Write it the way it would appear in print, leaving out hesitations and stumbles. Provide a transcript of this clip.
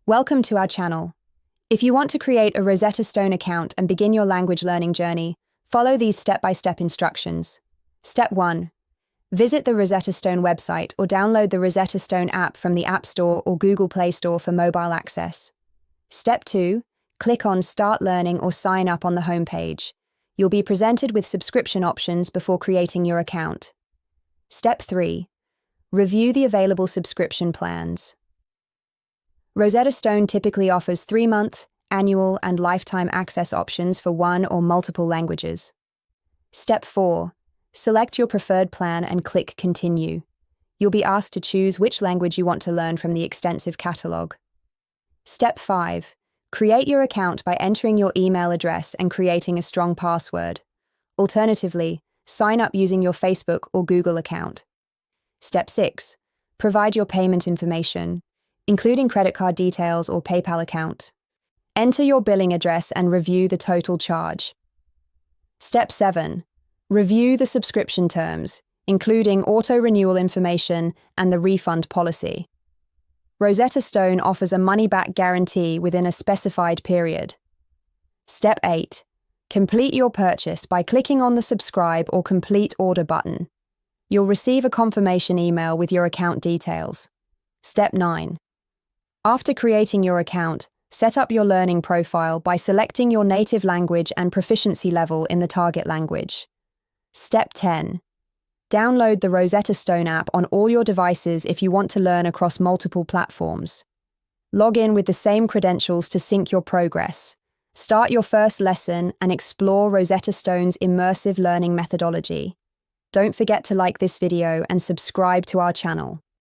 Welcome to our channel. If you want to create a Rosetta Stone account and begin your language learning journey, follow these step-by-step instructions. Step 1. Visit the Rosetta Stone website or download the Rosetta Stone app from the App Store or Google Play Store for mobile access. Step 2. Click on Start Learning or Sign Up on the homepage. You'll be presented with subscription options before creating your account. Step 3. Review the available subscription plans. Rosetta Stone typically offers 3-month, annual, and lifetime access options for one or multiple languages. Step 4. Select your preferred plan and click Continue. You'll be asked to choose which language you want to learn from the extensive catalog. Step 5. Create your account by entering your email address and creating a strong password. Alternatively, sign up using your Facebook or Google account. Step 6. Provide your payment information, including credit card details or PayPal account. Enter your billing address and review the total charge. Step 7. Review the subscription terms, including auto-renewal information and the refund policy. Rosetta Stone offers a money-back guarantee within a specified period. Step 8. Complete your purchase by clicking on the Subscribe or Complete Order button. You'll receive a confirmation email with your account details. Step 9. After creating your account, set up your learning profile by selecting your native language and proficiency level in the target language. Step 10. Download the Rosetta Stone app on all your devices if you want to learn across multiple platforms. Log in with the same credentials to sync your progress. Start your first lesson and explore Rosetta Stone's immersive learning methodology. Don't forget to like this video and subscribe to our channel.